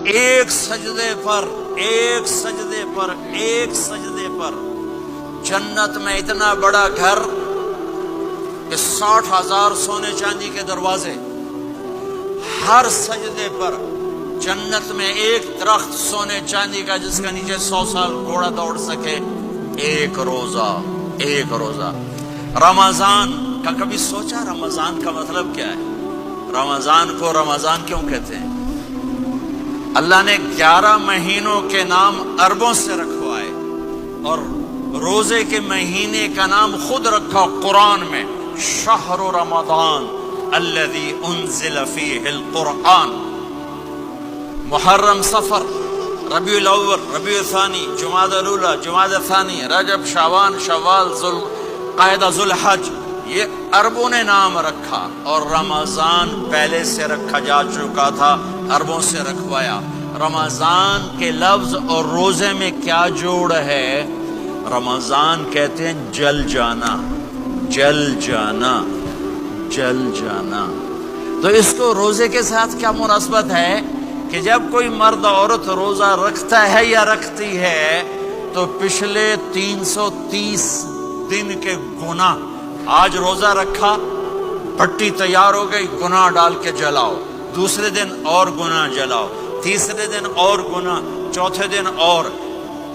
ایک سجدے پر جنت میں اتنا بڑا گھر کہ 60,000 سونے چاندی کے دروازے، ہر سجدے پر جنت میں ایک درخت سونے چاندی کا جس کا نیچے 100 سال گھوڑا دوڑ سکے، ایک روزہ۔ رمضان کا کبھی سوچا رمضان کا مطلب کیا ہے؟ رمضان کو رمضان کیوں کہتے ہیں؟ اللہ نے 11 مہینوں کے نام عربوں سے رکھوائے اور روزے کے مہینے کا نام خود رکھا قرآن میں، شہر رمضان الذی انزل فیہ القرآن۔ محرم، صفر، ربیع الاول، ربیع الثانی، جمادی الاولی، جمادی الثانی، رجب، شعبان، شوال، ذوالقعدہ، ذوالحج، یہ عربوں نے نام رکھا، اور رمضان پہلے سے رکھا جا چکا تھا، عربوں سے رکھوایا۔ رمضان کے لفظ اور روزے میں کیا جوڑ ہے؟ رمضان کہتے ہیں جل جانا، جل جانا، جل جانا۔ تو اس کو روزے کے ساتھ کیا مناسبت ہے کہ جب کوئی مرد عورت روزہ رکھتا ہے یا رکھتی ہے تو پچھلے 330 دن کے گناہ، آج روزہ رکھا، پٹی تیار ہو گئی، گناہ ڈال کے جلاؤ، دوسرے دن اور گناہ جلاؤ، تیسرے دن اور گناہ، چوتھے دن اور،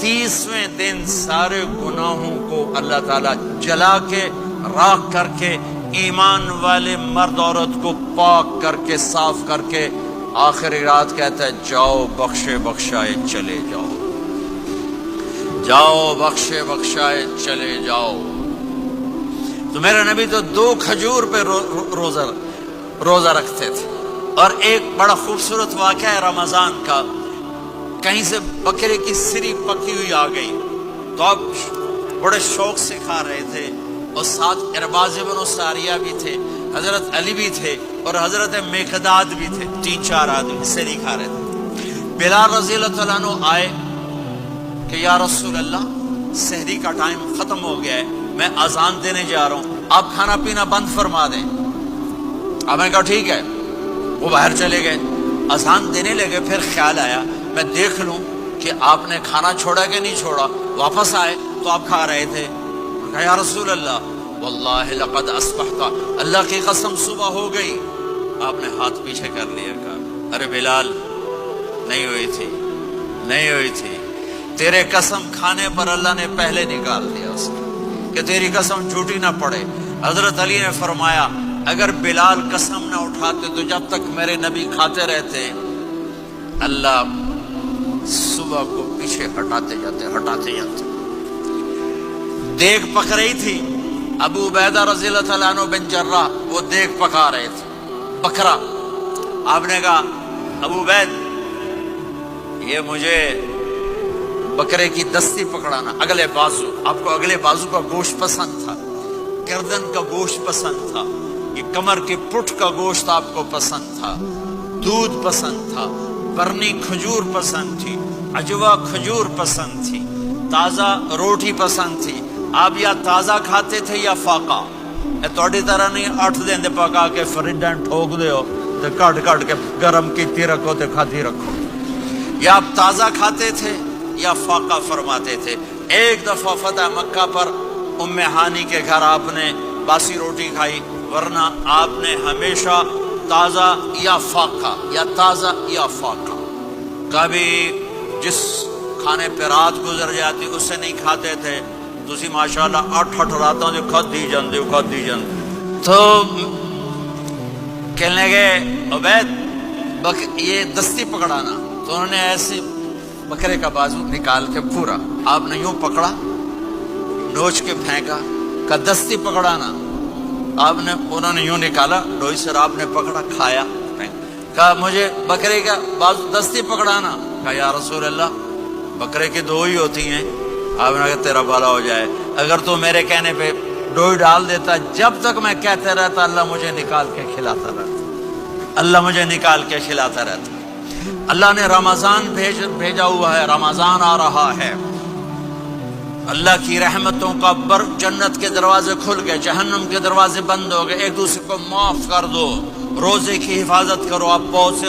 30ویں دن سارے گناہوں کو اللہ تعالیٰ جلا کے، راکھ کر کے، ایمان والے مرد عورت کو پاک کر کے، صاف کر کے، آخری رات کہتا ہے جاؤ بخشے بخشائے چلے جاؤ، جاؤ بخشے بخشائے چلے جاؤ۔ تو میرے نبی تو 2 کھجور پہ روزہ رکھتے تھے۔ اور ایک بڑا خوبصورت واقعہ ہے رمضان کا، کہیں سے بکرے کی سری پکی ہوئی آ گئی تو آپ بڑے شوق سے کھا رہے تھے، اور ساتھ ارباز بن ساریہ بھی تھے، حضرت علی بھی تھے، اور حضرت مقداد بھی تھے، 3-4 آدمی سری کھا رہے تھے۔ بلال رضی اللہ عنہ آئے کہ یا رسول اللہ سحری کا ٹائم ختم ہو گیا ہے، میں اذان دینے جا رہا ہوں، آپ کھانا پینا بند فرما دیں۔ آپ نے کہا ٹھیک ہے، وہ باہر چلے گئے، اذان دینے لگے، پھر خیال آیا میں دیکھ لوں کہ آپ نے کھانا چھوڑا کہ نہیں چھوڑا۔ واپس آئے تو آپ کھا رہے تھے۔ کہا یا رسول اللہ واللہ لقد اصبحت، اللہ کی قسم صبح ہو گئی۔ آپ نے ہاتھ پیچھے کر لیا، کہا ارے بلال نہیں ہوئی تھی، تیرے قسم کھانے پر اللہ نے پہلے نکال دیا اس کو کہ تیری قسم جھوٹی نہ پڑے۔ حضرت علی نے فرمایا اگر بلال قسم نہ اٹھاتے تو جب تک میرے نبی کھاتے رہتے اللہ صبح کو پیچھے ہٹاتے جاتے۔ دیگ پک رہی تھی، ابو عبیدہ رضی اللہ تعالیٰ عنہ بن جراح وہ دیگ پکا رہے تھے، بکرا۔ آپ نے کہا ابو عبید یہ مجھے بکرے کی دستی پکڑانا، اگلے بازو، آپ کو اگلے بازو کا گوشت پسند تھا، گردن کا گوشت پسند تھا، یہ کمر کے پٹ کا گوشت آپ کو پسند تھا، دودھ پسند تھا، برنی کھجور پسند تھی، عجوا کھجور پسند تھی، تازہ روٹی پسند تھی۔ آپ یا تازہ کھاتے تھے یا فاقہ، توڑی طرح نہیں 8 دن دے پکا کے فریڈن ٹھوک دے ہو تو کٹ کے گرم کیتی رکھو تو کھاتی رکھو، یا آپ تازہ کھاتے تھے یا فاقہ فرماتے تھے۔ ایک دفعہ فتح مکہ پر ام ہانی کے گھر آپ نے باسی روٹی کھائی، ورنہ آپ نے ہمیشہ تازہ یا فاقہ، یا تازہ یا فاقہ، کبھی جس کھانے پہ رات گزر جاتی اس سے نہیں کھاتے تھے۔ تسی ماشاءاللہ 8 راتوں جو کھدی جاندے تو کہنے گئے عبید یہ دستی پکڑانا، تو انہوں نے ایسے بکرے کا بازو نکال کے پورا آپ نے یوں پکڑا، نوچ کے پھینکا، کہ دستی پکڑانا، انہوں نے یوں نکالا ڈوئی سے، آپ نے پکڑا، کھایا، کہا مجھے بکرے کا بازو دستی پکڑانا۔ کہا یا رسول اللہ بکرے کی 2 ہی ہوتی ہیں۔ آپ نے کہا تیرا بھلا ہو جائے، اگر تو میرے کہنے پہ ڈوئی ڈال دیتا، جب تک میں کہتے رہتا اللہ مجھے نکال کے کھلاتا رہتا۔ اللہ نے رمضان بھیجا ہوا ہے، رمضان آ رہا ہے، اللہ کی رحمتوں کا جنت کے دروازے کھل گئے، جہنم کے دروازے بند ہو گئے، ایک دوسرے کو معاف کر دو، روزے کی حفاظت کرو۔ آپ بہت سے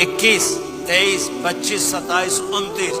21, 23, 25, 27, 29,